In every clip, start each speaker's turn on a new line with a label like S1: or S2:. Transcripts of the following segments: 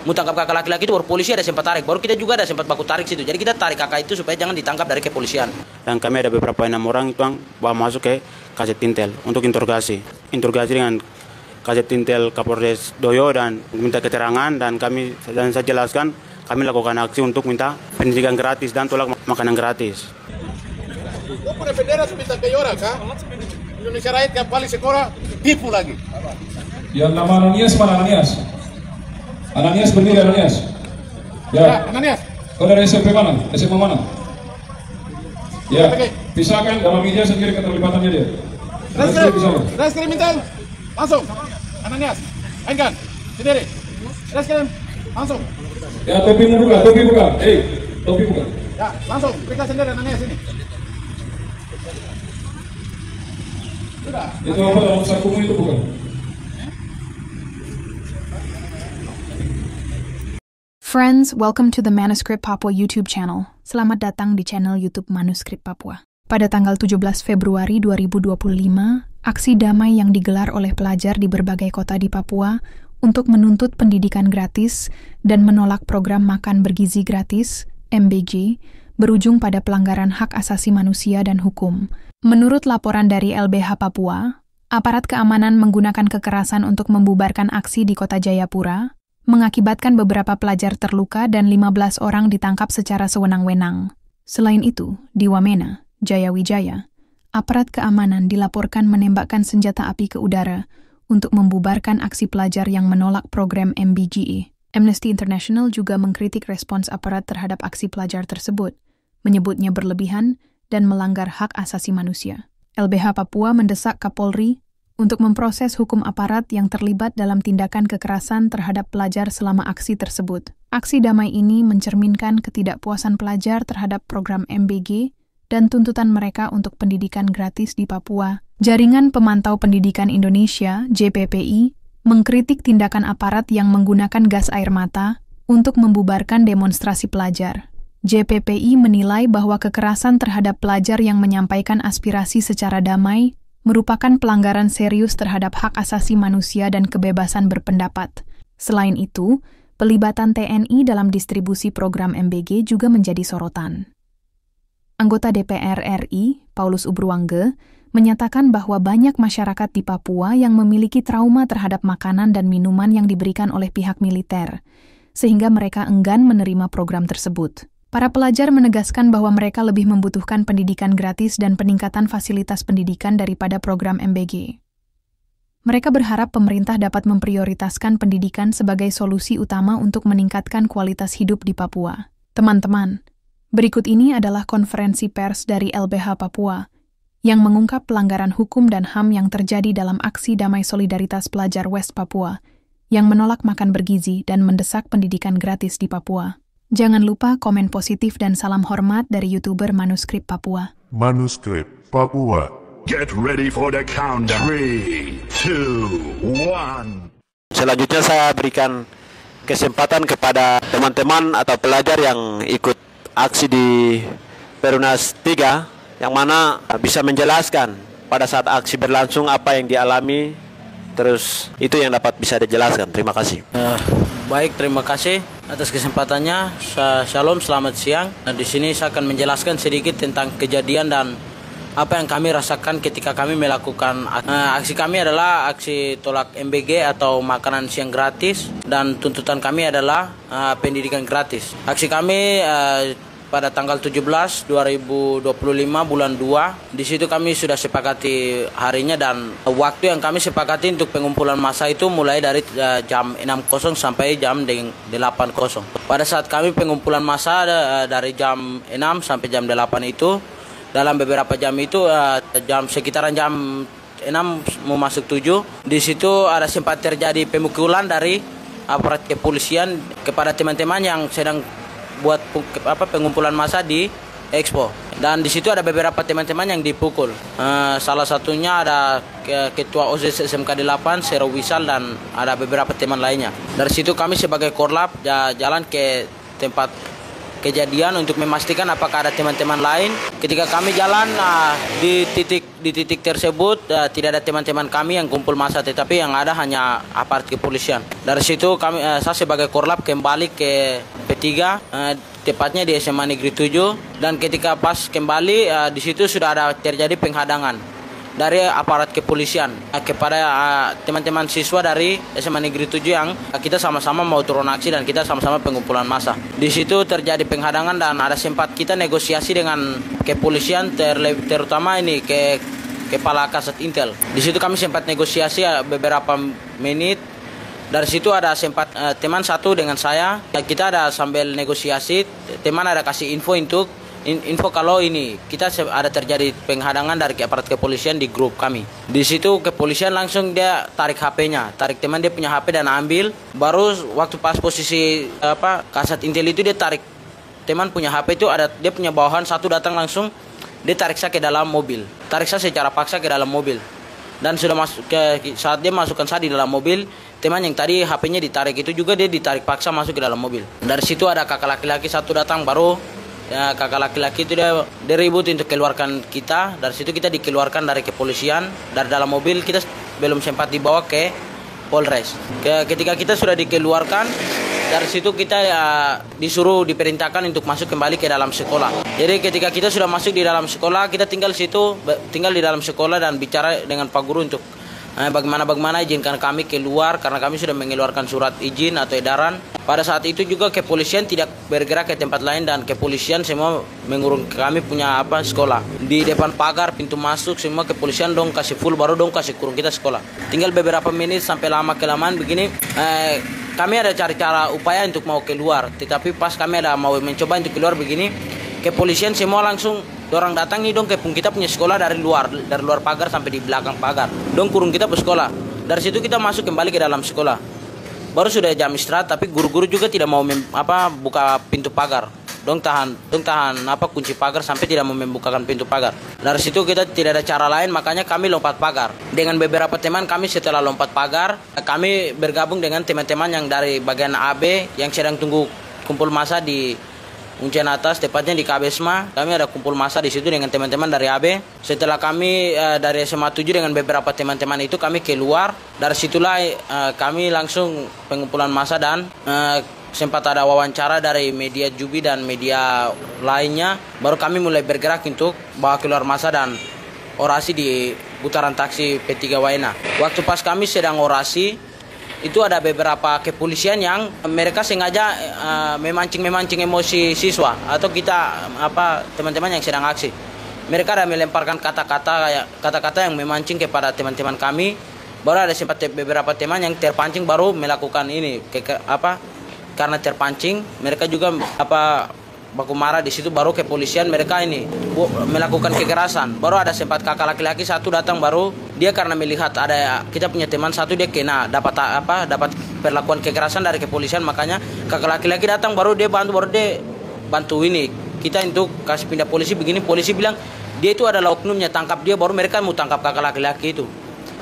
S1: mau tangkap kakak laki-laki itu baru polisi ada sempat tarik, baru kita juga ada sempat baku tarik situ. Jadi kita tarik kakak itu supaya jangan ditangkap dari kepolisian.
S2: Dan kami ada beberapa 6 orang itu yang bawa masuk ke Kaset Intel untuk interogasi dengan Kaset Intel Kapolres Doyo dan minta keterangan, dan saya jelaskan kami lakukan aksi untuk minta pendidikan gratis dan tolak makanan gratis. Indonesia rakyat yang paling sekolah tipu lagi.
S3: Yang nama Ananias mana Ananias? Ananias berdiri Ananias. Ya.
S4: Ananias.
S3: Kau dari SMP mana? SMA mana? Ya. Pisahkan dalam media sendiri keterlibatannya dia.
S4: Reskrim Intel. Langsung. Ananias. Mainkan. Sendiri. Reskrim. Langsung.
S3: Ya, topi buka. Topi buka.
S4: Ya, langsung. Periksa sendiri Ananias ini. Sudah.
S3: Itu apa dalam sakumu itu bukan?
S5: Friends, welcome to the Manuscript Papua YouTube channel. Selamat datang di channel YouTube Manuscript Papua. Pada tanggal 17 Februari 2025, aksi damai yang digelar oleh pelajar di berbagai kota di Papua untuk menuntut pendidikan gratis dan menolak program makan bergizi gratis, MBG, berujung pada pelanggaran hak asasi manusia dan hukum. Menurut laporan dari LBH Papua, aparat keamanan menggunakan kekerasan untuk membubarkan aksi di kota Jayapura, mengakibatkan beberapa pelajar terluka dan 15 orang ditangkap secara sewenang-wenang. Selain itu, di Wamena, Jayawijaya, aparat keamanan dilaporkan menembakkan senjata api ke udara untuk membubarkan aksi pelajar yang menolak program MBGE. Amnesty International juga mengkritik respons aparat terhadap aksi pelajar tersebut, menyebutnya berlebihan dan melanggar hak asasi manusia. LBH Papua mendesak Kapolri untuk memproses hukum aparat yang terlibat dalam tindakan kekerasan terhadap pelajar selama aksi tersebut. Aksi damai ini mencerminkan ketidakpuasan pelajar terhadap program MBG dan tuntutan mereka untuk pendidikan gratis di Papua. Jaringan Pemantau Pendidikan Indonesia, JPPI, mengkritik tindakan aparat yang menggunakan gas air mata untuk membubarkan demonstrasi pelajar. JPPI menilai bahwa kekerasan terhadap pelajar yang menyampaikan aspirasi secara damai merupakan pelanggaran serius terhadap hak asasi manusia dan kebebasan berpendapat. Selain itu, pelibatan TNI dalam distribusi program MBG juga menjadi sorotan. Anggota DPR RI, Paulus Ubruangge, menyatakan bahwa banyak masyarakat di Papua yang memiliki trauma terhadap makanan dan minuman yang diberikan oleh pihak militer, sehingga mereka enggan menerima program tersebut. Para pelajar menegaskan bahwa mereka lebih membutuhkan pendidikan gratis dan peningkatan fasilitas pendidikan daripada program MBG. Mereka berharap pemerintah dapat memprioritaskan pendidikan sebagai solusi utama untuk meningkatkan kualitas hidup di Papua. Teman-teman, berikut ini adalah konferensi pers dari LBH Papua yang mengungkap pelanggaran hukum dan HAM yang terjadi dalam aksi damai solidaritas pelajar West Papua yang menolak makan bergizi dan mendesak pendidikan gratis di Papua. Jangan lupa komen positif dan salam hormat dari YouTuber Manuscript Papua.
S6: Manuscript Papua.
S7: Get ready for the countdown. 3, 2, 1.
S2: Selanjutnya saya berikan kesempatan kepada teman-teman atau pelajar yang ikut aksi di Perumnas 3 yang mana bisa menjelaskan pada saat aksi berlangsung apa yang dialami, terus itu yang dapat bisa dijelaskan. Terima kasih.
S1: Baik, terima kasih atas kesempatannya. Shalom, selamat siang. Nah, di sini saya akan menjelaskan sedikit tentang kejadian dan apa yang kami rasakan ketika kami melakukan aksi kami adalah aksi tolak MBG atau makanan siang gratis, dan tuntutan kami adalah pendidikan gratis. Aksi kami pada tanggal 17 2025 bulan 2. Di situ kami sudah sepakati harinya dan waktu yang kami sepakati untuk pengumpulan massa itu mulai dari jam 6.00 sampai jam 8.00. Pada saat kami pengumpulan massa dari jam 6 sampai jam 8 itu, dalam beberapa jam itu sekitaran jam 6 mau masuk 7, di situ ada sempat terjadi pemukulan dari aparat kepolisian kepada teman-teman yang sedang buat pengumpulan massa di Expo, dan di situ ada beberapa teman-teman yang dipukul. Salah satunya ada ketua OSIS SMK 8 Sero Wisal dan ada beberapa teman lainnya. Dari situ kami sebagai korlap jalan ke tempat kejadian untuk memastikan apakah ada teman-teman lain. Ketika kami jalan di titik tersebut tidak ada teman-teman kami yang kumpul massa, tetapi yang ada hanya aparat kepolisian. Dari situ saya sebagai korlap kembali ke P3, tepatnya di SMA Negeri 7, dan ketika pas kembali di situ sudah ada terjadi penghadangan dari aparat kepolisian kepada teman-teman siswa dari SMA Negeri 7 yang kita sama-sama mau turun aksi dan kita sama-sama pengumpulan massa. Di situ terjadi penghadangan dan ada sempat kita negosiasi dengan kepolisian, terutama ini ke Kepala Kasat Intel. Di situ kami sempat negosiasi beberapa menit. Dari situ ada sempat teman satu dengan saya, kita ada sambil negosiasi, teman ada kasih info kalau ini kita ada terjadi penghadangan dari aparat kepolisian di grup kami. Di situ kepolisian langsung dia tarik HP-nya, tarik teman dia punya HP dan ambil. Baru waktu pas posisi Kasat Intel itu dia tarik teman punya HP itu, ada dia punya bawahan satu datang langsung dia tarik saya ke dalam mobil, tarik saya secara paksa ke dalam mobil. Dan sudah masuk saat dia masukkan saya di dalam mobil, teman yang tadi HP-nya ditarik itu juga dia ditarik paksa masuk ke dalam mobil. Dari situ ada kakak laki-laki satu datang, baru kakak laki-laki itu dia ribut untuk keluarkan kita. Dari situ kita dikeluarkan dari kepolisian, dari dalam mobil. Kita belum sempat dibawa ke Polres. Ketika kita sudah dikeluarkan dari situ, kita disuruh diperintahkan untuk masuk kembali ke dalam sekolah. Jadi ketika kita sudah masuk di dalam sekolah, kita tinggal di dalam sekolah dan bicara dengan Pak Guru untuk bagaimana izinkan kami keluar, karena kami sudah mengeluarkan surat izin atau edaran. Pada saat itu juga kepolisian tidak bergerak ke tempat lain dan kepolisian semua mengurung kami punya sekolah. Di depan pagar pintu masuk semua kepolisian dong kasih full, baru dong kasih kurung kita sekolah. Tinggal beberapa menit sampai lama-kelamaan begini kami ada cari cara upaya untuk mau keluar, tetapi pas kami ada mau mencoba untuk keluar begini, kepolisian semua langsung orang datang nih dong ke kita punya sekolah dari luar pagar sampai di belakang pagar. Dong kurung kita ke sekolah. Dari situ kita masuk kembali ke dalam sekolah. Baru sudah jam istirahat, tapi guru-guru juga tidak mau buka pintu pagar. Dong tahan kunci pagar sampai tidak mau membukakan pintu pagar. Dari situ kita tidak ada cara lain, makanya kami lompat pagar. Dengan beberapa teman kami setelah lompat pagar, kami bergabung dengan teman-teman yang dari bagian AB yang sedang tunggu kumpul massa di Uncian atas, tepatnya di Kabesma. Kami ada kumpul massa di situ dengan teman-teman dari AB. Setelah kami dari SMA 7 dengan beberapa teman-teman itu kami keluar. Dari situlah kami langsung pengumpulan massa dan sempat ada wawancara dari media Jubi dan media lainnya. Baru kami mulai bergerak untuk bawa keluar massa dan orasi di putaran taksi P3 Waena. Waktu pas kami sedang orasi, itu ada beberapa kepolisian yang mereka sengaja memancing emosi siswa atau kita teman-teman yang sedang aksi. Mereka ada melemparkan kata-kata yang memancing kepada teman-teman kami. Baru ada sempat beberapa teman yang terpancing baru melakukan ini karena terpancing mereka juga baku marah. Di situ baru kepolisian mereka ini melakukan kekerasan. Baru ada sempat kakak laki-laki satu datang, baru dia karena melihat ada kita punya teman satu dia kena dapat perlakuan kekerasan dari kepolisian, makanya kakak laki-laki datang baru dia bantu ini kita untuk kasih pindah polisi begini. Polisi bilang dia itu adalah oknumnya, tangkap dia. Baru mereka mau tangkap kakak laki-laki itu.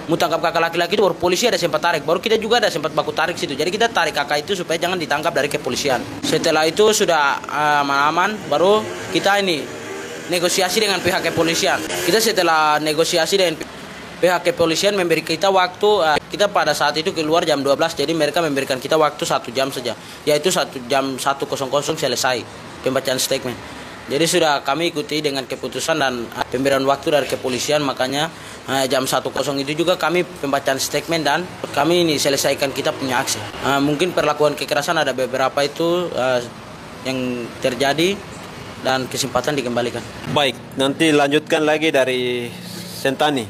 S1: Mau tangkap kakak laki-laki itu baru polisi ada sempat tarik, baru kita juga ada sempat baku tarik situ. Jadi kita tarik kakak itu supaya jangan ditangkap dari kepolisian. Setelah itu sudah aman, baru kita ini negosiasi dengan pihak kepolisian. Kita setelah negosiasi dengan pihak kepolisian memberi kita waktu, kita pada saat itu keluar jam 12, jadi mereka memberikan kita waktu 1 jam saja, yaitu jam 1.00 selesai pembacaan statement. Jadi sudah kami ikuti dengan keputusan dan pemberian waktu dari kepolisian, makanya jam 1.00 itu juga kami pembacaan statement dan kami ini selesaikan kita punya aksi. Mungkin perlakuan kekerasan ada beberapa itu yang terjadi dan kesempatan dikembalikan.
S2: Baik, nanti lanjutkan lagi dari Sentani.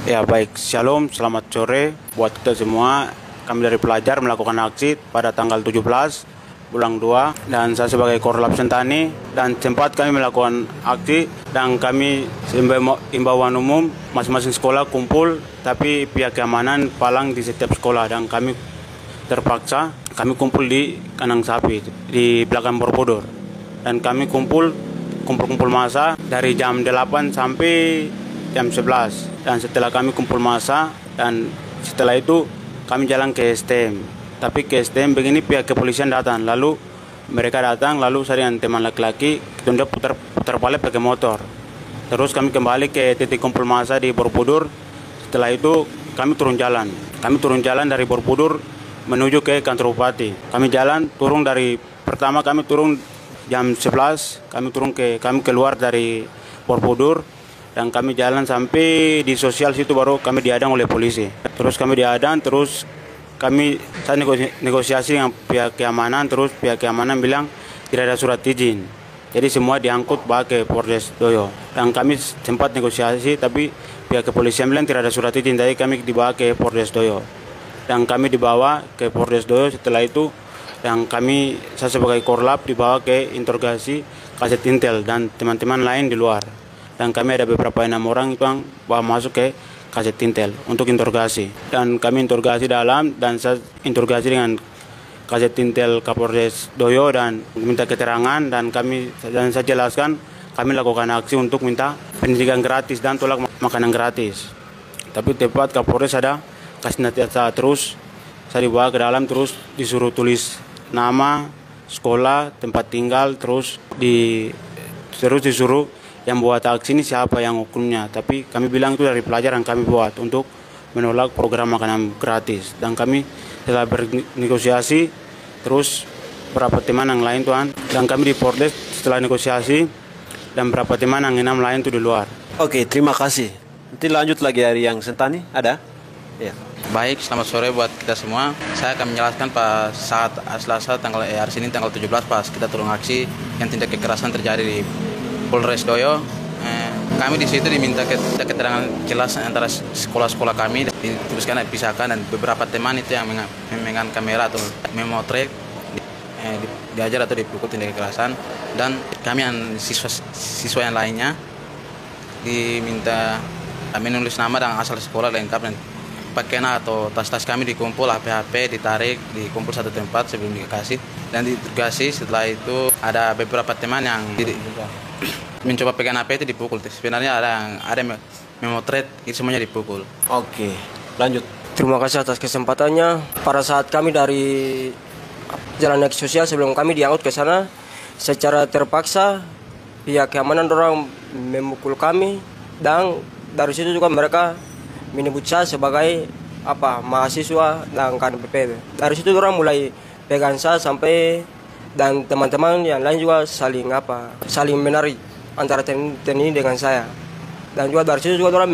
S8: Ya baik, shalom, selamat sore buat kita semua. Kami dari pelajar melakukan aksi pada tanggal 17 bulan 2 dan saya sebagai Korlap Sentani, dan sempat kami melakukan aksi dan kami imbauan umum masing-masing sekolah kumpul, tapi pihak keamanan palang di setiap sekolah dan kami terpaksa kami kumpul di kandang sapi di belakang Borobudur, dan kami kumpul massa dari jam 8 sampai jam 11. Dan setelah kami kumpul massa dan setelah itu kami jalan ke STM. Tapi ke STM begini pihak kepolisian datang, lalu mereka datang, lalu saya dengan teman laki-laki kita putar balik pakai motor. Terus kami kembali ke titik kumpul massa di Borobudur. Setelah itu kami turun jalan. Kami turun jalan dari Borobudur menuju ke kantor bupati. Kami turun jam 11, kami keluar dari Borobudur dan kami jalan sampai di sosial situ, baru kami dihadang oleh polisi. Terus kami dihadang, terus saya negosiasi dengan pihak keamanan, terus pihak keamanan bilang tidak ada surat izin. Jadi semua diangkut bawa ke Polres Doyo. Dan kami sempat negosiasi, tapi pihak kepolisian bilang tidak ada surat izin, jadi kami dibawa ke Polres Doyo. Dan kami dibawa ke Polres Doyo. Setelah itu dan saya sebagai korlap dibawa ke interogasi Kasat Intel dan teman-teman lain di luar. Dan kami ada beberapa 6 orang itu yang bawa masuk ke Kasat Intel untuk interogasi. Dan kami interogasi dalam, dan saya interogasi dengan Kasat Intel Kapolres Doyo dan minta keterangan, dan saya jelaskan kami lakukan aksi untuk minta pendidikan gratis dan tolak makanan gratis. Tapi tepat Kapolres ada kasih nasihat terus, saya dibawa ke dalam, terus disuruh tulis nama, sekolah, tempat tinggal, terus disuruh yang buat aksi ini siapa yang hukumnya. Tapi kami bilang itu dari pelajaran kami buat untuk menolak program makanan gratis. Dan kami setelah bernegosiasi, terus beberapa teman yang lain Tuhan, dan kami di Polres setelah negosiasi, dan beberapa teman yang 6 lain itu di luar.
S2: Oke, terima kasih. Nanti lanjut lagi dari yang Sentani, ada? Ya.
S9: Baik, selamat sore buat kita semua. Saya akan menjelaskan pas saat Selasa hari Senin tanggal 17 pas kita turun aksi yang tindak kekerasan terjadi di Polres Doyo. Kami di situ diminta keterangan jelas antara sekolah-sekolah kami, dituliskan pisahkan, dan beberapa teman itu yang memegang kamera atau memotret diajar atau dipukul tindak kekerasan, dan kami yang siswa yang lainnya diminta menulis nama dan asal sekolah lengkap, dan pakaian atau tas-tas kami dikumpul, HP ditarik, dikumpul satu tempat sebelum dikasih dan diinterogasi. Setelah itu ada beberapa teman yang mencoba pegang HP itu dipukul. Sebenarnya ada memotret, itu semuanya dipukul.
S2: Oke, lanjut.
S10: Terima kasih atas kesempatannya. Pada saat kami dari Jalan Aksi Sosial, sebelum kami diangkut ke sana, secara terpaksa pihak keamanan orang memukul kami, dan dari situ juga mereka menyebut saya sebagai mahasiswa dan KNPP. Dari situ orang mulai pegang saya sampai, dan teman-teman yang lain juga saling menarik antara TNI dengan saya. Dan juga dari situ juga orang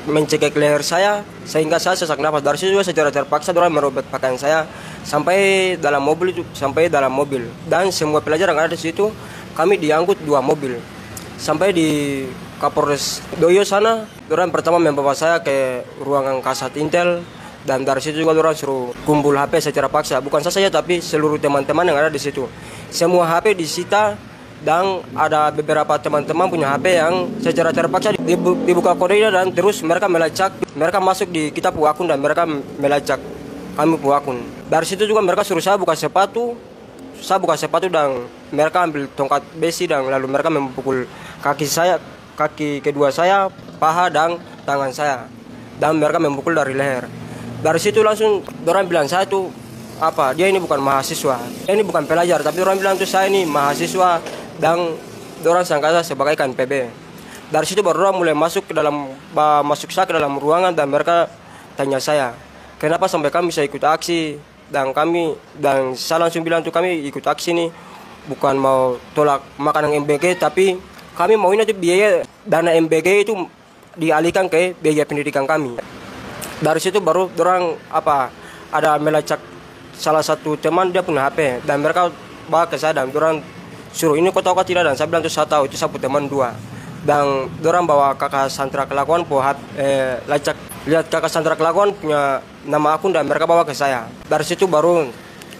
S10: mencekik leher saya sehingga saya sesak nafas. Dari situ juga secara terpaksa orang merobek pakaian saya sampai dalam mobil. Dan semua pelajar yang ada di situ kami diangkut 2 mobil sampai di Kapolres Doyo sana. Orang pertama membawa saya ke ruangan Kasat Intel, dan dari situ juga orang suruh kumpul HP secara paksa. Bukan saya saja, tapi seluruh teman-teman yang ada di situ. Semua HP disita, dan ada beberapa teman-teman punya HP yang secara terpaksa dibuka kodenya, dan terus mereka melacak. Mereka masuk di kita pu akun dan mereka melacak kami pu akun. Dari situ juga mereka suruh saya buka sepatu. Saya buka sepatu dan mereka ambil tongkat besi, dan lalu mereka memukul kaki kedua saya, paha dan tangan saya, dan mereka memukul dari leher. Dari situ langsung orang bilang saya tuh dia ini bukan mahasiswa, ini bukan pelajar, tapi orang bilang tuh saya ini mahasiswa, dan orang sangka saya sebagai KNPB. Dari situ baru orang mulai masuk saya ke dalam ruangan, dan mereka tanya saya kenapa sampai kami bisa ikut aksi, dan saya langsung bilang tuh kami ikut aksi ini bukan mau tolak makanan MBG, tapi kami mau ini biaya dana MBG itu dialihkan ke biaya pendidikan kami. Dari situ baru orang ada melacak salah satu teman, dia punya HP, dan mereka bawa ke saya, dan orang suruh ini kau tahu kah tidak, dan saya bilang itu saya tahu, itu saya punya teman 2. Dan orang bawa kakak Santra Kelakuan lacak lihat kakak Santra Kelakuan punya nama akun, dan mereka bawa ke saya. Dari situ baru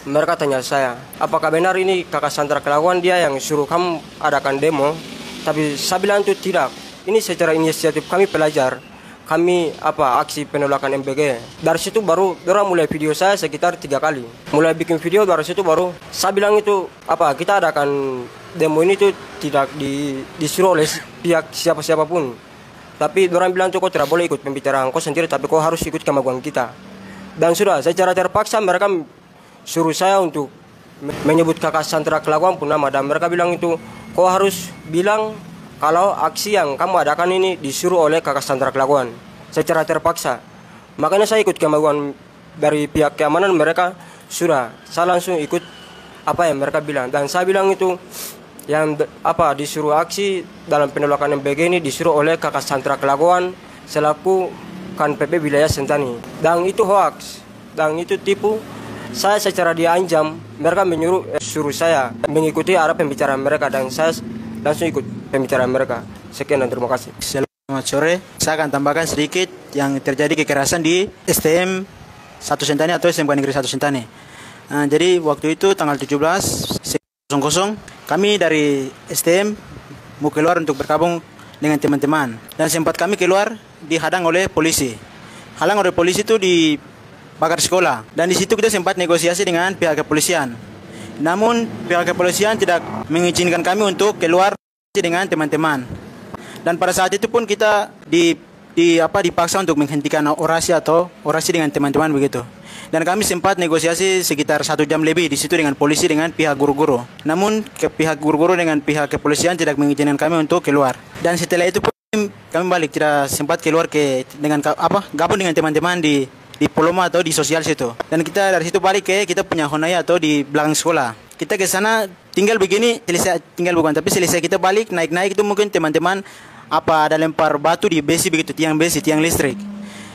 S10: mereka tanya saya, apakah benar ini kakak Santra Kelakuan dia yang suruh kamu adakan demo? Tapi saya bilang itu tidak. Ini secara inisiatif kami pelajar. Kami aksi penolakan MBG. Dari situ baru orang mulai video saya sekitar 3 kali. Mulai bikin video, dari situ baru saya bilang itu kita adakan demo ini tuh tidak disuruh oleh pihak siapa-siapa pun. Tapi orang bilang tuh kau tidak boleh ikut pembicaraan kau sendiri, tapi kau harus ikut kemauan kita. Dan sudah secara terpaksa mereka suruh saya untuk menyebut kakak Sandra Kelakuan pun nama, dan mereka bilang itu kau harus bilang kalau aksi yang kamu adakan ini disuruh oleh kakak Sandra Kelakuan secara terpaksa. Makanya saya ikut kemauan dari pihak keamanan mereka, sudah saya langsung ikut apa yang mereka bilang, dan saya bilang itu yang disuruh aksi dalam penolakan MBG ini disuruh oleh kakak Sandra Kelakuan selaku KNPP wilayah Sentani, dan itu hoax dan itu tipu. Saya secara diancam, mereka suruh saya mengikuti arah pembicaraan mereka, dan saya langsung ikut pembicaraan mereka. Sekian dan terima kasih.
S11: Selamat sore, saya akan tambahkan sedikit yang terjadi kekerasan di STM 1 Sentani atau SMK Negeri 1 Sentani. Jadi waktu itu tanggal 17.00 kami dari STM mau keluar untuk bergabung dengan teman-teman, dan sempat kami keluar dihadang oleh polisi. Halang oleh polisi itu di pagar sekolah, dan di situ kita sempat negosiasi dengan pihak kepolisian. Namun pihak kepolisian tidak mengizinkan kami untuk keluar dengan teman-teman. Dan pada saat itu pun kita dipaksa untuk menghentikan orasi dengan teman-teman begitu. Dan kami sempat negosiasi sekitar 1 jam lebih di situ dengan polisi dengan pihak guru-guru. Namun pihak guru-guru dengan pihak kepolisian tidak mengizinkan kami untuk keluar. Dan setelah itu pun kami balik, tidak sempat keluar gabung dengan teman-teman di Poloma atau di sosial situ. Dan kita dari situ balik ke kita punya Honaya atau di belakang sekolah. Kita ke sana tinggal begini, selesai kita balik naik itu mungkin teman-teman ada lempar batu di besi begitu, tiang listrik.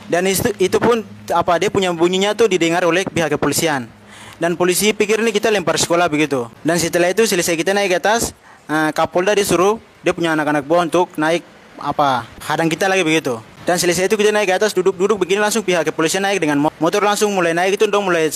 S11: Dan itu pun dia punya bunyinya tuh didengar oleh pihak kepolisian. Dan polisi pikir ini kita lempar sekolah begitu. Dan setelah itu selesai kita naik ke atas, Kapolda dia punya anak-anak buah untuk naik hadang kita lagi begitu. Dan selesai itu kita naik ke atas, duduk begini, langsung pihak kepolisian naik dengan motor, langsung mulai naik itu dong, mulai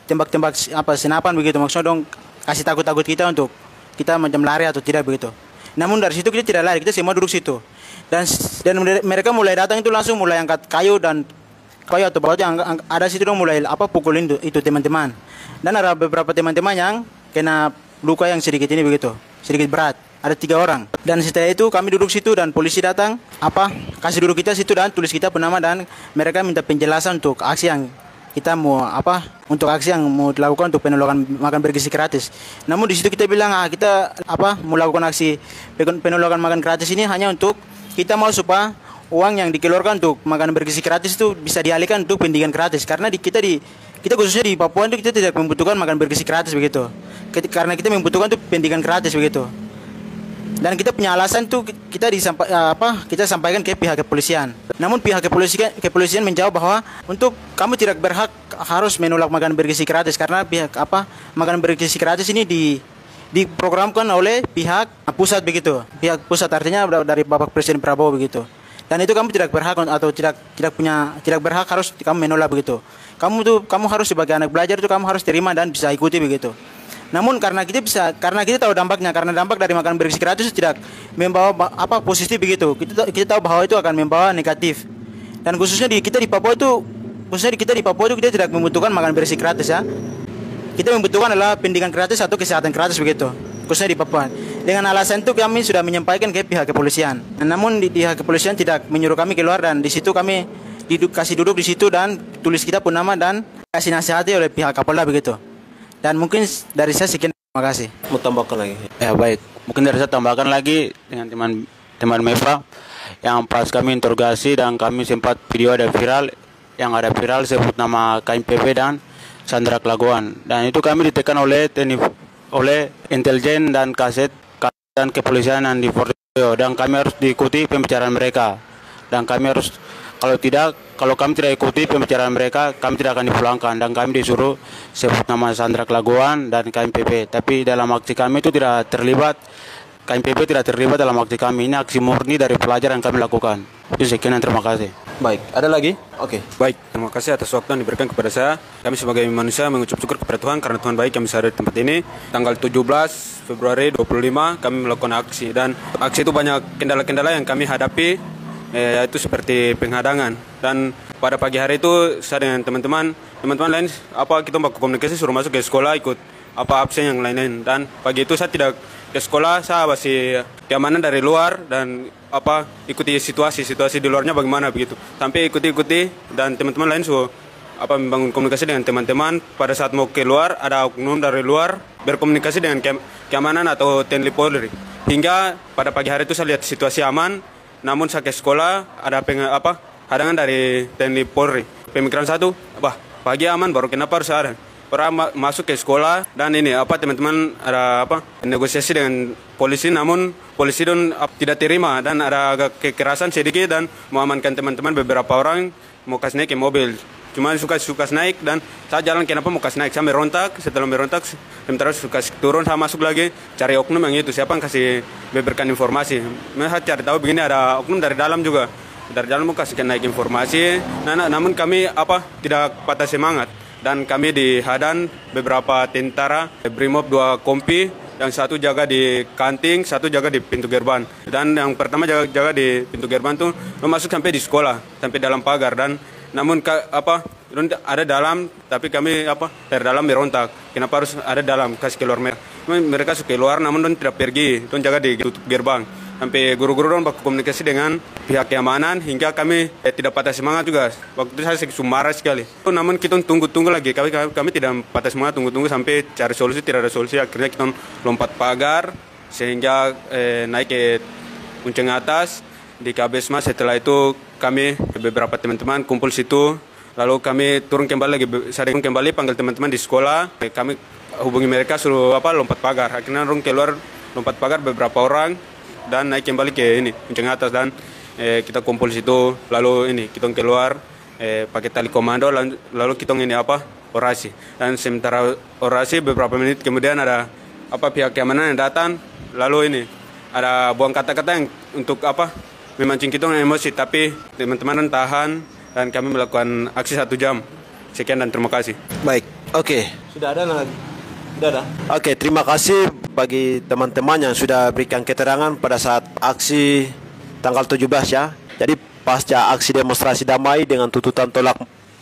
S11: tembak-tembak senapan begitu, maksudnya dong kasih takut-takut kita untuk kita macam lari atau tidak begitu. Namun dari situ kita tidak lari, kita semua duduk situ. Dan mereka mulai datang itu langsung mulai angkat kayu atau batu yang ada situ dong, mulai pukulin itu teman-teman. Dan ada beberapa teman-teman yang kena luka yang sedikit ini begitu, sedikit berat. Ada 3 orang. Dan setelah itu kami duduk situ dan polisi datang, kasih duduk kita situ dan tulis kita penama, dan mereka minta penjelasan untuk aksi yang kita mau untuk aksi yang mau dilakukan untuk penolakan makan bergizi gratis. Namun di situ kita bilang kita mau lakukan aksi penolakan makan gratis ini hanya untuk kita mau supaya uang yang dikeluarkan untuk makan bergizi gratis itu bisa dialihkan untuk pendidikan gratis, karena kita khususnya di Papua itu kita tidak membutuhkan makan bergizi gratis begitu. Karena kita membutuhkan untuk pendidikan gratis begitu. Dan kita punya alasan tuh kita sampaikan ke pihak kepolisian. Namun pihak kepolisian menjawab bahwa untuk kamu tidak berhak harus menolak makan bergizi gratis, karena makan bergizi gratis ini diprogramkan oleh pihak pusat begitu. Pihak pusat artinya dari Bapak Presiden Prabowo begitu. Dan itu kamu tidak berhak atau tidak berhak harus kamu menolak begitu. Kamu harus sebagai anak belajar itu kamu harus terima dan bisa ikuti begitu. Namun karena kita tahu dampaknya, karena dampak dari makan bergizi gratis itu tidak membawa positif begitu. Kita tahu bahwa itu akan membawa negatif. Dan khususnya kita di Papua itu kita tidak membutuhkan makan bergizi gratis ya. Kita membutuhkan adalah pendidikan gratis atau kesehatan gratis begitu. Khususnya di Papua. Dengan alasan itu kami sudah menyampaikan ke pihak kepolisian. Namun di pihak kepolisian tidak menyuruh kami keluar, dan di situ kami kasih duduk di situ dan tulis kita pun nama dan kasih nasihati oleh pihak Kapolda begitu. Dan mungkin dari saya sekian, terima kasih.
S2: Mau tambahkan lagi?
S8: Ya baik, mungkin dari saya tambahkan lagi dengan teman Meva yang pas kami interogasi, dan kami sempat video ada viral sebut nama KNPP dan Sandra Kelakuan, dan itu kami ditekan oleh intelijen dan kaset dan kepolisian dan di Portfolio, dan kami harus diikuti pembicaraan mereka, dan kami harus kalau kami tidak ikuti pembicaraan mereka, kami tidak akan dipulangkan, dan kami disuruh sebut nama Sandra Kelakuan dan KNPP. Tapi dalam aksi kami itu tidak terlibat, KNPP tidak terlibat dalam aksi kami. Ini aksi murni dari pelajar yang kami lakukan. Itu sekian dan terima kasih.
S2: Baik, ada lagi? Oke.
S12: Baik, terima kasih atas waktu yang diberikan kepada saya. Kami sebagai manusia mengucap syukur kepada Tuhan karena Tuhan baik kami bisa ada di tempat ini. Tanggal 17 Februari 25 kami melakukan aksi, dan aksi itu banyak kendala-kendala yang kami hadapi, yaitu seperti penghadangan. Dan pada pagi hari itu saya dengan teman-teman lain kita mau komunikasi suruh masuk ke sekolah ikut absen yang lain-lain, dan pagi itu saya tidak ke sekolah, saya masih keamanan dari luar dan ikuti situasi di luarnya bagaimana begitu, sampai ikuti dan teman-teman lain suruh membangun komunikasi dengan teman-teman. Pada saat mau keluar ada oknum dari luar berkomunikasi dengan keamanan atau TNI Polri. Hingga pada pagi hari itu saya lihat situasi aman, namun saya ke sekolah ada hadangan dari TNI Polri. Pemikiran satu, pagi aman baru kenapa harus ada? Orang masuk ke sekolah dan ini teman-teman ada negosiasi dengan polisi, namun polisi tidak terima dan ada agak kekerasan sedikit dan mengamankan teman-teman beberapa orang mau kasih naik ke mobil. Cuma suka naik dan saya jalan kenapa mau kasih naik, saya merontak, setelah merontak sementara suka turun, saya masuk lagi cari oknum yang itu siapa yang kasih berikan informasi. Saya cari tahu begini ada oknum dari dalam juga, dari dalam mau kasih naik informasi. Namun kami tidak patah semangat dan kami dihadang beberapa tentara Brimob 2 kompi, yang satu jaga di kanting, satu jaga di pintu gerbang. Dan yang pertama jaga di pintu gerbang tuh masuk sampai di sekolah, sampai dalam pagar. Dan namun ada dalam, tapi kami dari dalam merontak. Kenapa harus ada dalam, kasih keluar mereka suka keluar, namun tidak pergi, jaga di tutup gerbang. Sampai guru-guru berkomunikasi dengan pihak keamanan hingga kami tidak patah semangat juga. Waktu itu saya marah sekali. Namun kita tunggu lagi. Kami tidak patah semangat, tunggu sampai cari solusi, tidak ada solusi. Akhirnya kita lompat pagar sehingga naik ke puncak atas di Kabesma. Setelah itu kami beberapa teman-teman kumpul situ. Lalu kami turun kembali panggil teman-teman di sekolah. Kami hubungi mereka suruh lompat pagar. Akhirnya keluar lompat pagar beberapa orang dan naik kembali ke puncak atas dan kita kumpul situ. Lalu kita keluar pakai tali komando, lalu kita orasi. Dan sementara orasi beberapa menit kemudian ada pihak keamanan yang datang, lalu ada buang kata-kata yang untuk memancing kita emosi, tapi teman-teman tahan dan kami melakukan aksi 1 jam. Sekian dan terima kasih.
S2: Baik, oke. Sudah ada lagi? Sudah ada. Oke, terima kasih bagi teman-teman yang sudah berikan keterangan pada saat aksi tanggal 17 ya. Jadi pasca aksi demonstrasi damai dengan tuntutan tolak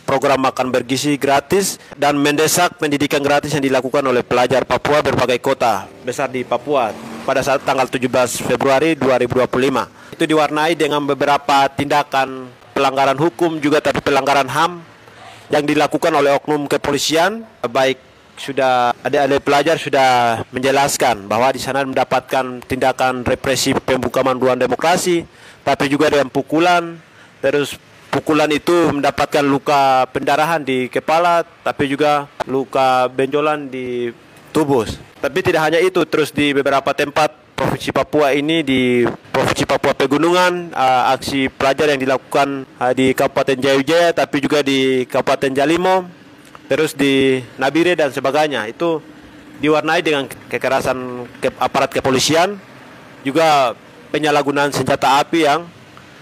S2: program makan bergizi gratis dan mendesak pendidikan gratis yang dilakukan oleh pelajar Papua berbagai kota besar di Papua pada saat tanggal 17 Februari 2025. Itu diwarnai dengan beberapa tindakan pelanggaran hukum juga, tapi pelanggaran HAM yang dilakukan oleh oknum kepolisian. Baik, sudah adik-adik pelajar sudah menjelaskan bahwa di sana mendapatkan tindakan represi pembukaan ruang demokrasi, tapi juga dengan pukulan. Terus pukulan itu mendapatkan luka pendarahan di kepala, tapi juga luka benjolan di tubuh. Tapi tidak hanya itu, terus di beberapa tempat Provinsi Papua ini, di Provinsi Papua Pegunungan, aksi pelajar yang dilakukan di Kabupaten Jayujaya, tapi juga di Kabupaten Jalimo, terus di Nabire dan sebagainya, itu diwarnai dengan kekerasan aparat kepolisian, juga penyalahgunaan senjata api yang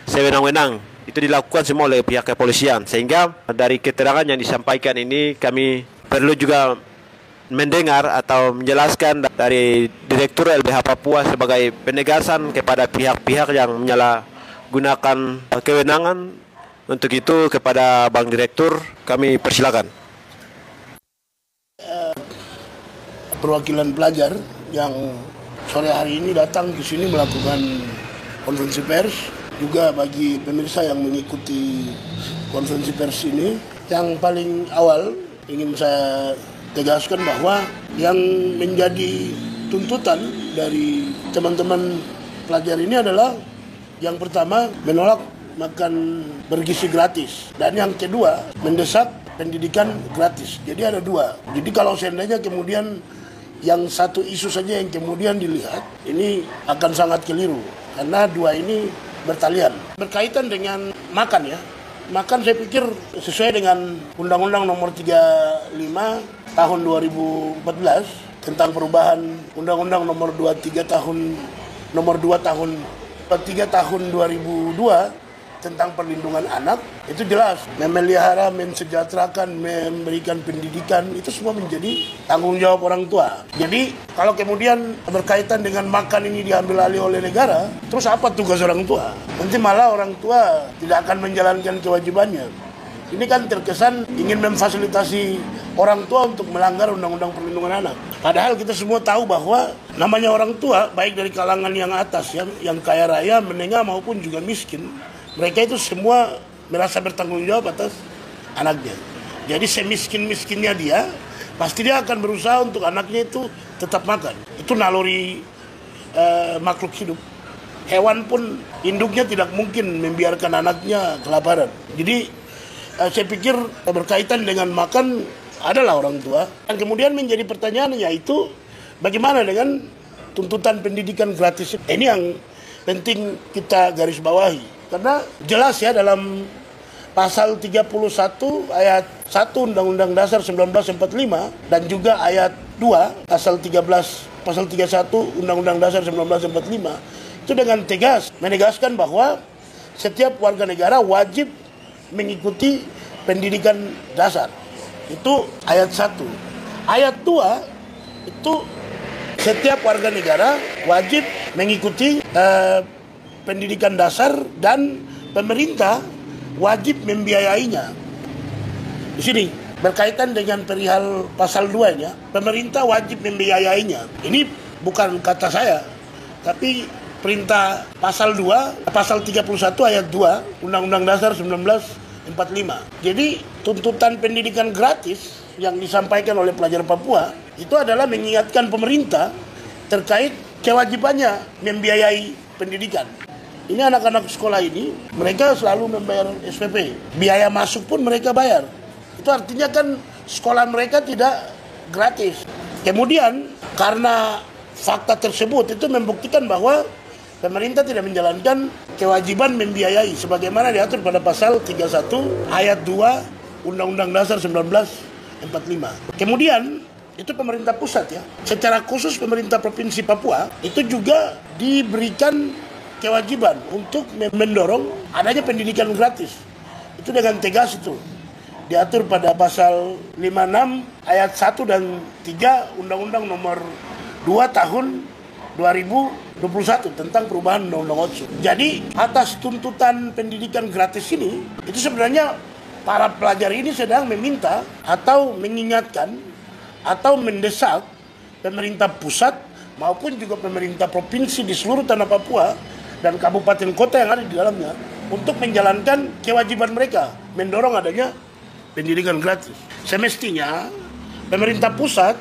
S2: sewenang-wenang. Itu dilakukan semua oleh pihak kepolisian. Sehingga dari keterangan yang disampaikan ini kami perlu juga mendengar atau menjelaskan dari Direktur LBH Papua sebagai penegasan kepada pihak-pihak yang menyalahgunakan kewenangan. Untuk itu kepada Bang Direktur kami persilakan.
S13: Perwakilan pelajar yang sore hari ini datang ke sini melakukan konferensi pers. Juga bagi pemirsa yang mengikuti konferensi pers ini, yang paling awal ingin saya tegaskan bahwa yang menjadi tuntutan dari teman-teman pelajar ini adalah yang pertama menolak makan bergizi gratis, dan yang kedua mendesak pendidikan gratis. Jadi ada dua. Jadi kalau seandainya kemudian yang satu isu saja yang kemudian dilihat, ini akan sangat keliru karena dua ini bertalian. Berkaitan dengan makan ya, makan saya pikir sesuai dengan Undang-Undang Nomor 35 Tahun 2014 tentang perubahan Undang-Undang Nomor 2 Tahun 2002 tentang perlindungan anak, itu jelas memelihara, mensejahterakan, memberikan pendidikan, itu semua menjadi tanggung jawab orang tua. Jadi kalau kemudian berkaitan dengan makan ini diambil alih oleh negara, terus apa tugas orang tua? Nanti malah orang tua tidak akan menjalankan kewajibannya. Ini kan terkesan ingin memfasilitasi orang tua untuk melanggar Undang-Undang Perlindungan Anak. Padahal kita semua tahu bahwa namanya orang tua, baik dari kalangan yang atas, yang kaya raya, menengah maupun juga miskin, mereka itu semua merasa bertanggung jawab atas anaknya. Jadi semiskin-miskinnya dia, pasti dia akan berusaha untuk anaknya itu tetap makan. Itu naluri makhluk hidup. Hewan pun induknya tidak mungkin membiarkan anaknya kelaparan. Jadi saya pikir berkaitan dengan makan adalah orang tua. Dan kemudian menjadi pertanyaan yaitu bagaimana dengan tuntutan pendidikan gratis. Ini yang penting kita garis bawahi. Karena jelas ya dalam pasal 31 ayat 1 Undang-Undang Dasar 1945 dan juga ayat 2 pasal 31 Undang-Undang Dasar 1945 itu dengan tegas menegaskan bahwa setiap warga negara wajib mengikuti pendidikan dasar. Itu ayat 1. Ayat 2 itu setiap warga negara wajib mengikuti pendidikan dasar dan pemerintah wajib membiayainya. Di sini berkaitan dengan perihal pasal 2-nya, pemerintah wajib membiayainya. Ini bukan kata saya, tapi perintah pasal 2, pasal 31 ayat 2 Undang-Undang Dasar 1945. Jadi tuntutan pendidikan gratis yang disampaikan oleh pelajar Papua itu adalah mengingatkan pemerintah terkait kewajibannya membiayai pendidikan. Ini anak-anak sekolah ini, mereka selalu membayar SPP. Biaya masuk pun mereka bayar. Itu artinya kan sekolah mereka tidak gratis. Kemudian karena fakta tersebut itu membuktikan bahwa pemerintah tidak menjalankan kewajiban membiayai sebagaimana diatur pada pasal 31 ayat 2 Undang-Undang Dasar 1945. Kemudian itu pemerintah pusat ya. Secara khusus pemerintah Provinsi Papua itu juga diberikan kewajiban untuk mendorong adanya pendidikan gratis. Itu dengan tegas itu diatur pada pasal 56 ayat 1 dan 3 Undang-Undang Nomor 2 Tahun 2021 tentang perubahan Undang-Undang Otsus. Jadi atas tuntutan pendidikan gratis ini, itu sebenarnya para pelajar ini sedang meminta atau mengingatkan atau mendesak pemerintah pusat maupun juga pemerintah provinsi di seluruh tanah Papua dan kabupaten kota yang ada di dalamnya untuk menjalankan kewajiban mereka mendorong adanya pendidikan gratis. Semestinya pemerintah pusat,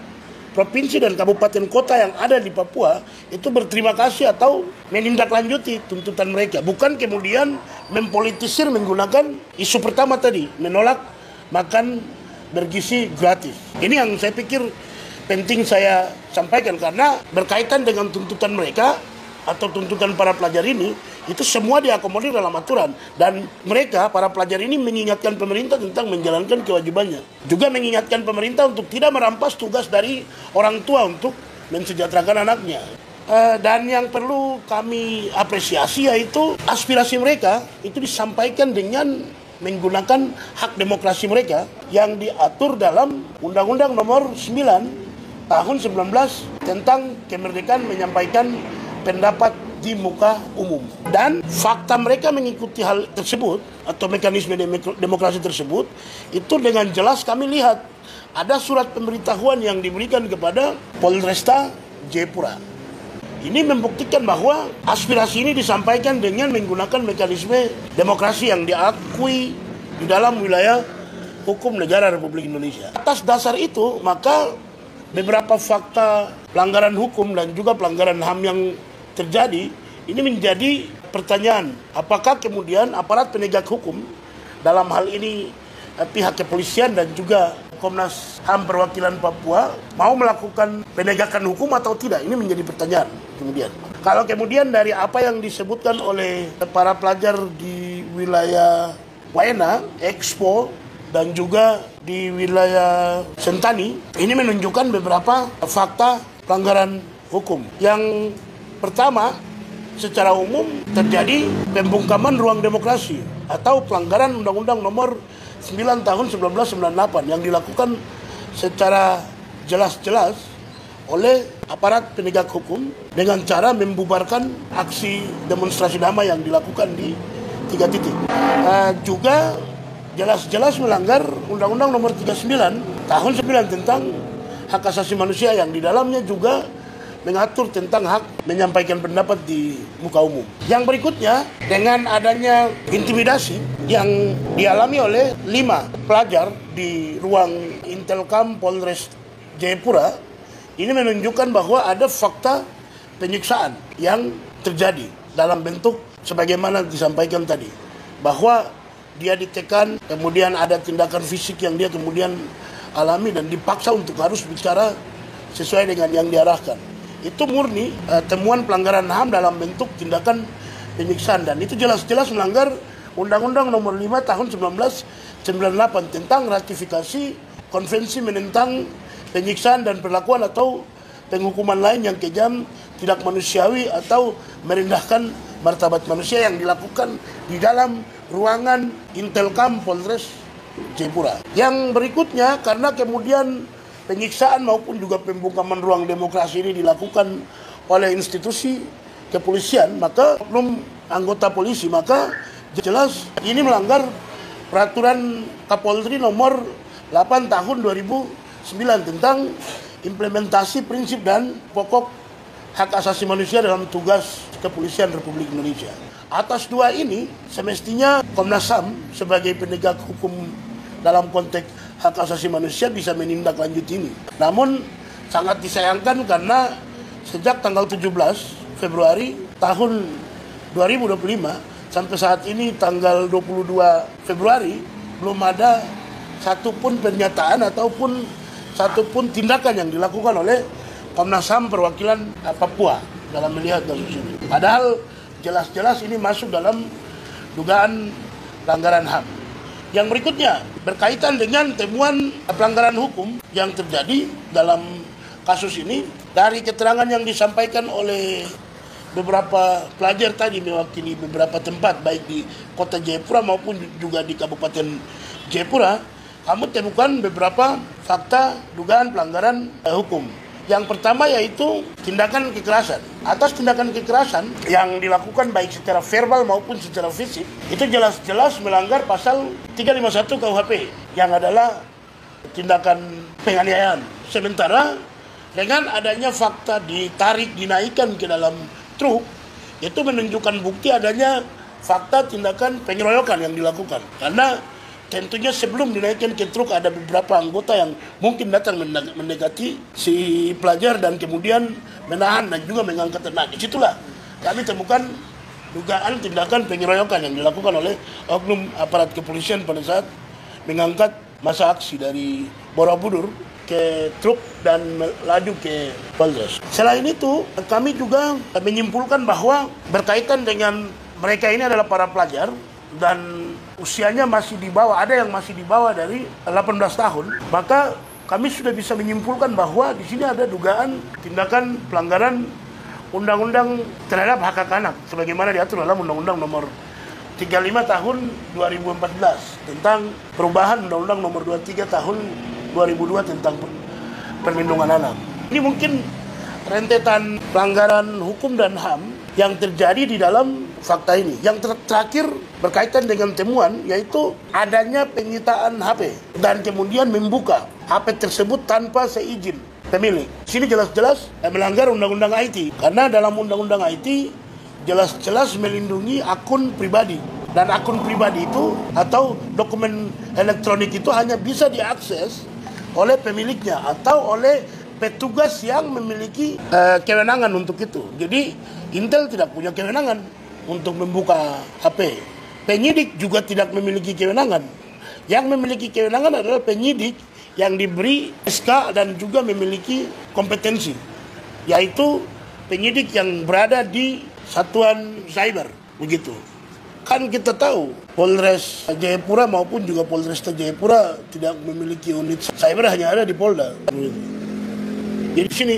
S13: provinsi dan kabupaten kota yang ada di Papua itu berterima kasih atau menindaklanjuti tuntutan mereka, bukan kemudian mempolitisir menggunakan isu pertama tadi, menolak makan bergizi gratis. Ini yang saya pikir penting saya sampaikan karena berkaitan dengan tuntutan mereka atau tuntutan para pelajar ini, itu semua diakomodir dalam aturan. Dan mereka, para pelajar ini mengingatkan pemerintah tentang menjalankan kewajibannya. Juga mengingatkan pemerintah untuk tidak merampas tugas dari orang tua untuk mensejahterakan anaknya. Dan yang perlu kami apresiasi yaitu aspirasi mereka itu disampaikan dengan menggunakan hak demokrasi mereka yang diatur dalam Undang-Undang Nomor 9 Tahun 19 tentang kemerdekaan menyampaikan pendapat di muka umum. Dan fakta mereka mengikuti hal tersebut atau mekanisme demokrasi tersebut itu dengan jelas kami lihat ada surat pemberitahuan yang diberikan kepada Polresta Jayapura. Ini membuktikan bahwa aspirasi ini disampaikan dengan menggunakan mekanisme demokrasi yang diakui di dalam wilayah hukum negara Republik Indonesia. Atas dasar itu, maka beberapa fakta pelanggaran hukum dan juga pelanggaran HAM yang terjadi, ini menjadi pertanyaan. Apakah kemudian aparat penegak hukum, dalam hal ini pihak kepolisian dan juga Komnas HAM Perwakilan Papua, mau melakukan penegakan hukum atau tidak? Ini menjadi pertanyaan kemudian. Kalau kemudian dari apa yang disebutkan oleh para pelajar di wilayah Waena, Expo, dan juga di wilayah Sentani, ini menunjukkan beberapa fakta pelanggaran hukum. Yang pertama, secara umum terjadi pembungkaman ruang demokrasi atau pelanggaran Undang-Undang Nomor 9 Tahun 1998 yang dilakukan secara jelas-jelas oleh aparat penegak hukum dengan cara membubarkan aksi demonstrasi damai yang dilakukan di 3 titik. Juga jelas-jelas melanggar Undang-Undang Nomor 39 Tahun 9 tentang hak asasi manusia yang di dalamnya juga mengatur tentang hak menyampaikan pendapat di muka umum. Yang berikutnya, dengan adanya intimidasi yang dialami oleh 5 pelajar di ruang Intelkam Polres Jayapura ini menunjukkan bahwa ada fakta penyiksaan yang terjadi dalam bentuk sebagaimana disampaikan tadi, bahwa dia ditekan, kemudian ada tindakan fisik yang dia kemudian alami dan dipaksa untuk harus bicara sesuai dengan yang diarahkan. Itu murni temuan pelanggaran HAM dalam bentuk tindakan penyiksaan, dan itu jelas-jelas melanggar Undang-Undang Nomor 5 Tahun 1998 tentang ratifikasi konvensi menentang penyiksaan dan perlakuan atau penghukuman lain yang kejam, tidak manusiawi atau merendahkan martabat manusia yang dilakukan di dalam ruangan Intelkam Polres Jayapura. Yang berikutnya, karena kemudian penyiksaan maupun juga pembungkaman ruang demokrasi ini dilakukan oleh institusi kepolisian, maka oknum anggota polisi, maka jelas ini melanggar peraturan Kapolri nomor 8 tahun 2009 tentang implementasi prinsip dan pokok hak asasi manusia dalam tugas kepolisian Republik Indonesia. Atas dua ini, semestinya Komnas HAM sebagai penegak hukum dalam konteks hak asasi manusia bisa menindaklanjuti ini. Namun sangat disayangkan karena sejak tanggal 17 Februari tahun 2025 sampai saat ini tanggal 22 Februari belum ada satupun pernyataan ataupun satupun tindakan yang dilakukan oleh Komnas HAM perwakilan Papua dalam melihat kasus ini. Padahal jelas-jelas ini masuk dalam dugaan pelanggaran HAM. Yang berikutnya berkaitan dengan temuan pelanggaran hukum yang terjadi dalam kasus ini, dari keterangan yang disampaikan oleh beberapa pelajar tadi mewakili beberapa tempat baik di kota Jayapura maupun juga di Kabupaten Jayapura, kami temukan beberapa fakta dugaan pelanggaran hukum. Yang pertama yaitu tindakan kekerasan. Atas tindakan kekerasan yang dilakukan baik secara verbal maupun secara fisik, itu jelas-jelas melanggar pasal 351 KUHP yang adalah tindakan penganiayaan. Sementara dengan adanya fakta ditarik, dinaikkan ke dalam truk, itu menunjukkan bukti adanya fakta tindakan pengeroyokan yang dilakukan. Karena tentunya sebelum dinaikkan ke truk ada beberapa anggota yang mungkin datang mendekati si pelajar dan kemudian menahan dan juga mengangkat. Nah, disitulah kami temukan dugaan tindakan pengeroyokan yang dilakukan oleh oknum aparat kepolisian pada saat mengangkat massa aksi dari Borobudur ke truk dan melaju ke Polres. Selain itu, kami juga menyimpulkan bahwa berkaitan dengan mereka ini adalah para pelajar dan usianya masih di bawah, ada yang masih di bawah dari 18 tahun, maka kami sudah bisa menyimpulkan bahwa di sini ada dugaan tindakan pelanggaran undang-undang terhadap hak anak sebagaimana diatur dalam Undang-Undang Nomor 35 Tahun 2014 tentang perubahan Undang-Undang Nomor 23 Tahun 2002 tentang perlindungan anak. Ini mungkin rentetan pelanggaran hukum dan HAM yang terjadi di dalam fakta ini. Yang terakhir berkaitan dengan temuan yaitu adanya penyitaan HP dan kemudian membuka HP tersebut tanpa seizin pemilik. Sini jelas-jelas melanggar undang-undang IT karena dalam undang-undang IT jelas-jelas melindungi akun pribadi, dan akun pribadi itu atau dokumen elektronik itu hanya bisa diakses oleh pemiliknya atau oleh petugas yang memiliki kewenangan untuk itu. Jadi Intel tidak punya kewenangan untuk membuka HP. Penyidik juga tidak memiliki kewenangan. Yang memiliki kewenangan adalah penyidik yang diberi SK dan juga memiliki kompetensi, yaitu penyidik yang berada di satuan cyber, begitu. Kan kita tahu Polres Jayapura maupun juga Polresta Jayapura tidak memiliki unit cyber, hanya ada di Polda. Jadi sini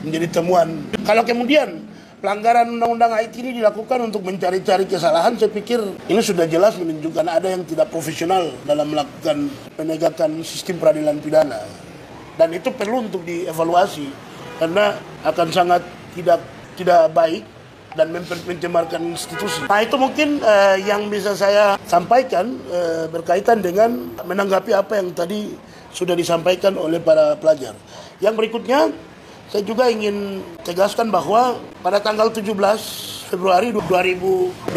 S13: menjadi temuan. Kalau kemudian pelanggaran undang-undang IT ini dilakukan untuk mencari-cari kesalahan, saya pikir ini sudah jelas menunjukkan ada yang tidak profesional dalam melakukan penegakan sistem peradilan pidana. Dan itu perlu untuk dievaluasi karena akan sangat tidak baik dan mencemarkan institusi. Nah, itu mungkin yang bisa saya sampaikan berkaitan dengan menanggapi apa yang tadi sudah disampaikan oleh para pelajar. Yang berikutnya, saya juga ingin tegaskan bahwa pada tanggal 17 Februari 2025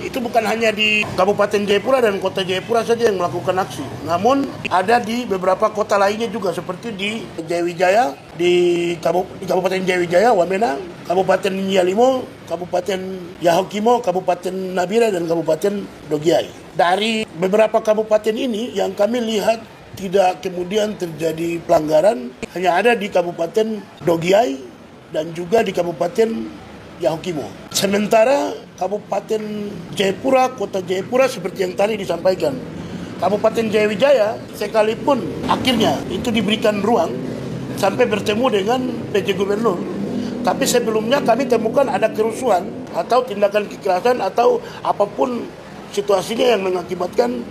S13: itu bukan hanya di Kabupaten Jayapura dan Kota Jayapura saja yang melakukan aksi, namun ada di beberapa kota lainnya juga seperti di Jayawijaya, di Kabupaten Jayawijaya, Wamena, Kabupaten Yalimo, Kabupaten Yahukimo, Kabupaten Nabire, dan Kabupaten Dogiai. Dari beberapa kabupaten ini yang kami lihat tidak kemudian terjadi pelanggaran hanya ada di Kabupaten Dogiai dan juga di Kabupaten Yahukimo. Sementara Kabupaten Jayapura, Kota Jayapura seperti yang tadi disampaikan, Kabupaten Jayawijaya sekalipun akhirnya itu diberikan ruang sampai bertemu dengan PJ Gubernur, tapi sebelumnya kami temukan ada kerusuhan atau tindakan kekerasan atau apapun situasinya yang mengakibatkan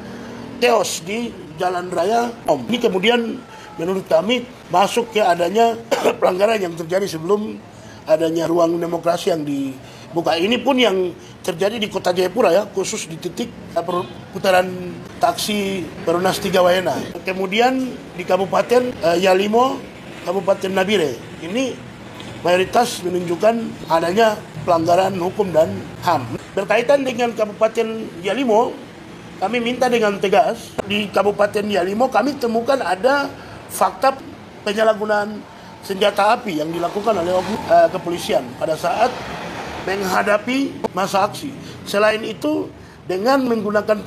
S13: chaos di Jalan Raya Om. Ini kemudian menurut kami masuk ke adanya pelanggaran yang terjadi sebelum adanya ruang demokrasi yang dibuka. Ini pun yang terjadi di Kota Jayapura ya, khusus di titik putaran taksi Perumnas 3 Wayena. Kemudian di Kabupaten Yalimo, Kabupaten Nabire, ini mayoritas menunjukkan adanya pelanggaran hukum dan HAM. Berkaitan dengan Kabupaten Yalimo, kami minta dengan tegas, di Kabupaten Yalimo kami temukan ada fakta penyalahgunaan senjata api yang dilakukan oleh kepolisian pada saat menghadapi masa aksi. Selain itu, dengan menggunakan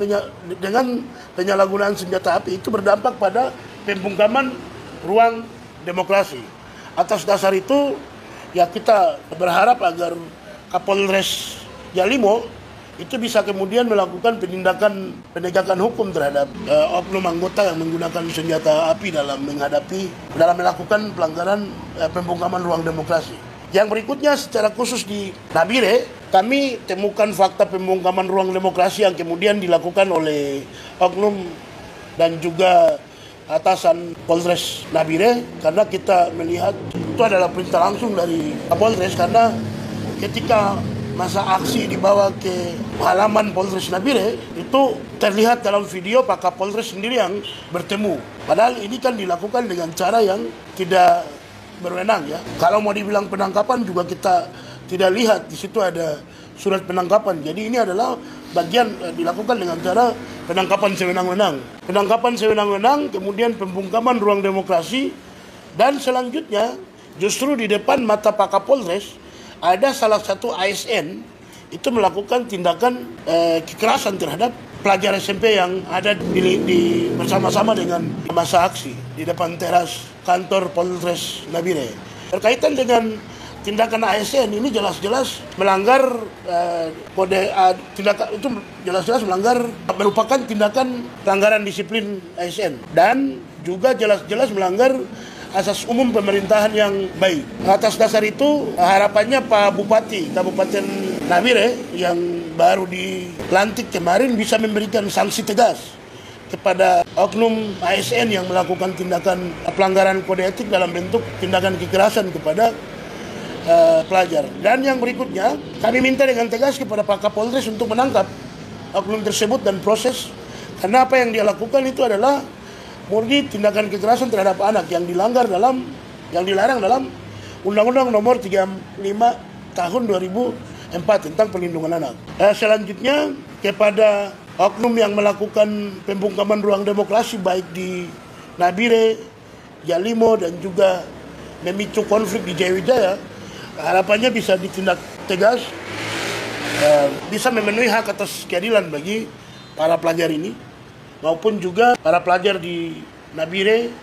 S13: penyalahgunaan senjata api itu berdampak pada pembungkaman ruang demokrasi. Atas dasar itu, ya kita berharap agar Kapolres Yalimo itu bisa kemudian melakukan penegakan hukum terhadap oknum anggota yang menggunakan senjata api dalam melakukan pelanggaran pembungkaman ruang demokrasi. Yang berikutnya secara khusus di Nabire, kami temukan fakta pembungkaman ruang demokrasi yang kemudian dilakukan oleh oknum dan juga atasan Polres Nabire, karena kita melihat itu adalah perintah langsung dari Kapolres, karena ketika masa aksi dibawa ke halaman Polres Nabire, itu terlihat dalam video Pak Kapolres sendiri yang bertemu. Padahal ini kan dilakukan dengan cara yang tidak berwenang ya. Kalau mau dibilang penangkapan juga kita tidak lihat di situ ada surat penangkapan. Jadi ini adalah bagian dilakukan dengan cara penangkapan sewenang-wenang. Penangkapan sewenang-wenang, kemudian pembungkaman ruang demokrasi, dan selanjutnya justru di depan mata Pak Kapolres ada salah satu ASN itu melakukan tindakan kekerasan terhadap pelajar SMP yang ada di bersama-sama dengan masa aksi di depan teras kantor Polres Nabire. Berkaitan dengan tindakan ASN ini jelas-jelas melanggar tindakan itu jelas-jelas merupakan tindakan pelanggaran disiplin ASN dan juga jelas-jelas melanggar asas umum pemerintahan yang baik. Atas dasar itu harapannya Pak Bupati Kabupaten Nabire yang baru dilantik kemarin bisa memberikan sanksi tegas kepada oknum ASN yang melakukan tindakan pelanggaran kode etik dalam bentuk tindakan kekerasan kepada pelajar. Dan yang berikutnya kami minta dengan tegas kepada Pak Kapolres untuk menangkap oknum tersebut dan proses, karena apa yang dia lakukan itu adalah murni tindakan kekerasan terhadap anak yang dilarang dalam Undang-Undang Nomor 35 Tahun 2004 tentang Perlindungan Anak. Selanjutnya kepada oknum yang melakukan pembungkaman ruang demokrasi baik di Nabire, Yalimo dan juga memicu konflik di Jayawijaya, harapannya bisa ditindak tegas, bisa memenuhi hak atas keadilan bagi para pelajar ini, maupun juga para pelajar di Nabire,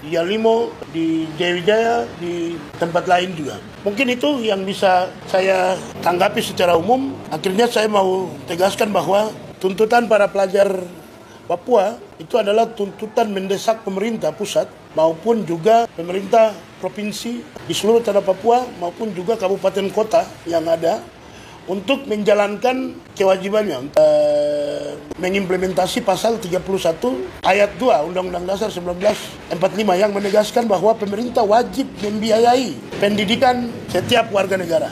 S13: di Yalimo, di Jayawijaya, di tempat lain juga. Mungkin itu yang bisa saya tanggapi secara umum. Akhirnya saya mau tegaskan bahwa tuntutan para pelajar Papua itu adalah tuntutan mendesak pemerintah pusat maupun juga pemerintah provinsi di seluruh tanah Papua maupun juga kabupaten kota yang ada untuk menjalankan kewajibannya mengimplementasi pasal 31 ayat 2 Undang-Undang Dasar 1945 yang menegaskan bahwa pemerintah wajib membiayai pendidikan setiap warga negara.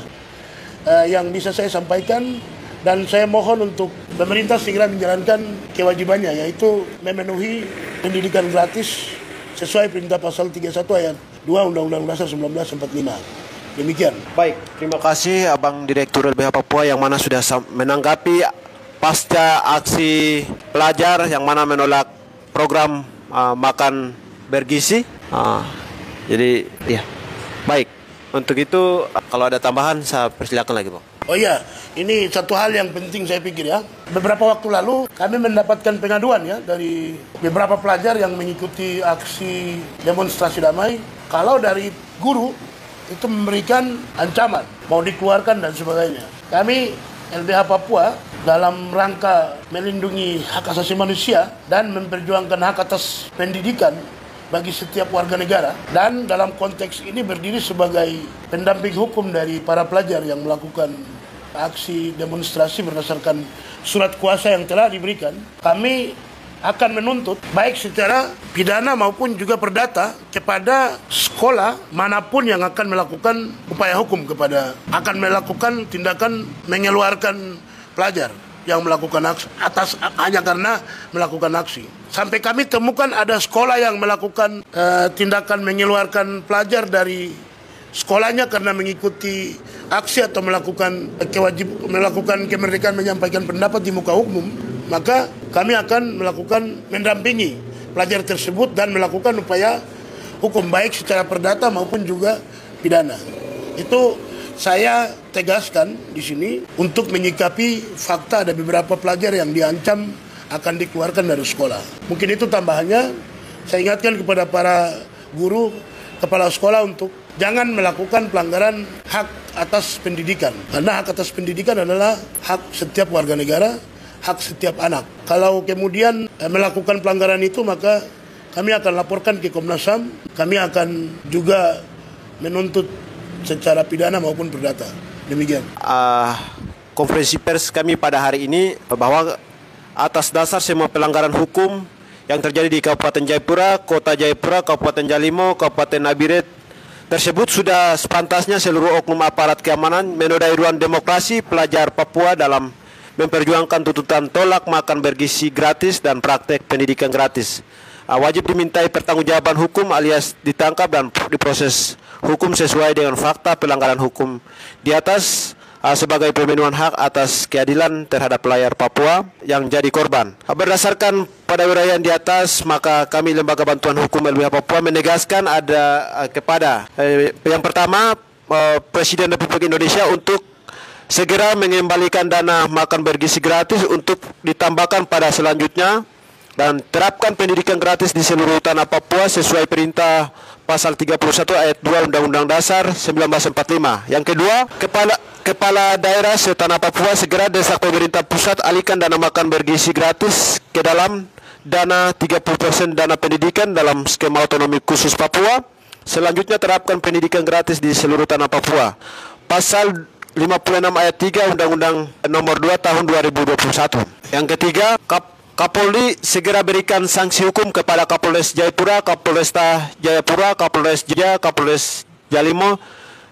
S13: Yang bisa saya sampaikan, dan saya mohon untuk pemerintah segera menjalankan kewajibannya, yaitu memenuhi pendidikan gratis sesuai perintah pasal 31 ayat 2 Undang-Undang Dasar 1945. Demikian.
S2: Baik, terima kasih Abang Direktur LBH Papua yang mana sudah menanggapi pasca aksi pelajar yang mana menolak program makan bergizi. Jadi ya, baik. Untuk itu kalau ada tambahan saya persilakan lagi, Bang.
S13: Oh iya, ini satu hal yang penting saya pikir ya. Beberapa waktu lalu kami mendapatkan pengaduan ya dari beberapa pelajar yang mengikuti aksi demonstrasi damai. Kalau dari guru itu memberikan ancaman, mau dikeluarkan dan sebagainya. Kami LBH Papua dalam rangka melindungi hak asasi manusia dan memperjuangkan hak atas pendidikan bagi setiap warga negara, dan dalam konteks ini berdiri sebagai pendamping hukum dari para pelajar yang melakukan aksi demonstrasi berdasarkan surat kuasa yang telah diberikan. Kami akan menuntut baik secara pidana maupun juga perdata kepada sekolah manapun yang akan melakukan upaya hukum akan melakukan tindakan mengeluarkan pelajar yang melakukan aksi hanya karena melakukan aksi. Sampai kami temukan ada sekolah yang melakukan tindakan mengeluarkan pelajar dari sekolahnya karena mengikuti aksi atau melakukan kemerdekaan menyampaikan pendapat di muka umum, maka kami akan melakukan mendampingi pelajar tersebut dan melakukan upaya hukum baik secara perdata maupun juga pidana. Itu saya tegaskan di sini untuk menyikapi fakta ada beberapa pelajar yang diancam akan dikeluarkan dari sekolah. Mungkin itu tambahannya. Saya ingatkan kepada para guru, kepala sekolah untuk jangan melakukan pelanggaran hak atas pendidikan. Karena hak atas pendidikan adalah hak setiap warga negara, hak setiap anak. Kalau kemudian melakukan pelanggaran itu, maka kami akan laporkan ke Komnas HAM. Kami akan juga menuntut secara pidana maupun perdata. Demikian.
S2: Konferensi pers kami pada hari ini bahwa atas dasar semua pelanggaran hukum yang terjadi di Kabupaten Jayapura, Kota Jayapura, Kabupaten Jalimo, Kabupaten Nabire tersebut sudah sepantasnya seluruh oknum aparat keamanan menodai ruang demokrasi pelajar Papua dalam memperjuangkan tuntutan tolak makan bergizi gratis dan praktek pendidikan gratis. Wajib dimintai pertanggungjawaban hukum alias ditangkap dan diproses hukum sesuai dengan fakta pelanggaran hukum di atas sebagai pemenuhan hak atas keadilan terhadap pelajar Papua yang jadi korban. Berdasarkan pada uraian di atas, maka kami Lembaga Bantuan Hukum LBH Papua menegaskan ada kepada yang pertama Presiden Republik Indonesia untuk segera mengembalikan dana makan bergizi gratis untuk ditambahkan pada selanjutnya dan terapkan pendidikan gratis di seluruh tanah Papua sesuai perintah pasal 31 ayat 2 Undang-Undang Dasar 1945. Yang kedua, Kepala daerah setanah Papua segera desak pemerintah pusat alihkan dana makan bergizi gratis ke dalam dana 30% dana pendidikan dalam skema otonomi khusus Papua. Selanjutnya terapkan pendidikan gratis di seluruh tanah Papua. Pasal 56 ayat 3 Undang-Undang Nomor 2 Tahun 2021. Yang ketiga, Kapolri segera berikan sanksi hukum kepada Kapolres Jayapura, Kapolresta Jayapura, Kapolres Jaya, Kapolres Jalimo,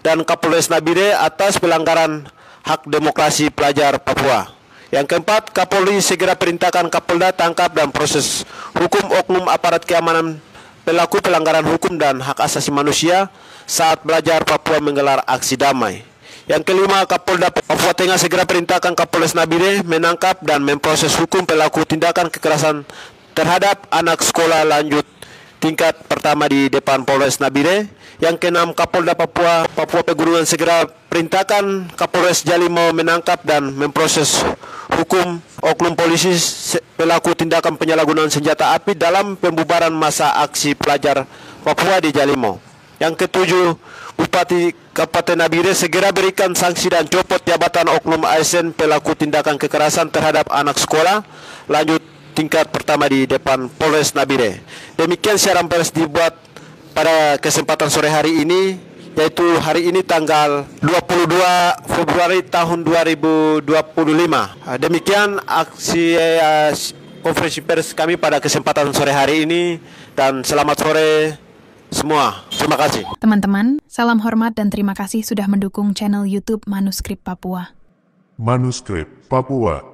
S2: dan Kapolres Nabire atas pelanggaran hak demokrasi pelajar Papua. Yang keempat, Kapolri segera perintahkan Kapolda tangkap dan proses hukum oknum aparat keamanan pelaku pelanggaran hukum dan hak asasi manusia saat pelajar Papua menggelar aksi damai. Yang kelima, Kapolda Papua Tengah segera perintahkan Kapolres Nabire menangkap dan memproses hukum pelaku tindakan kekerasan terhadap anak sekolah lanjut tingkat pertama di depan Polres Nabire. Yang keenam, Kapolda Papua Pegunungan segera perintahkan Kapolres Jalimo menangkap dan memproses hukum oknum polisi pelaku tindakan penyalahgunaan senjata api dalam pembubaran masa aksi pelajar Papua di Jalimo. Yang ketujuh, Bupati Kabupaten Nabire segera berikan sanksi dan copot jabatan oknum ASN pelaku tindakan kekerasan terhadap anak sekolah lanjut tingkat pertama di depan Polres Nabire. Demikian siaran pers dibuat pada kesempatan sore hari ini, yaitu hari ini tanggal 22 Februari tahun 2025. Demikian aksi konferensi pers kami pada kesempatan sore hari ini, dan selamat sore semua. Terima kasih.
S5: Teman-teman, salam hormat dan terima kasih sudah mendukung channel YouTube Manuskrip Papua.
S6: Manuskrip Papua.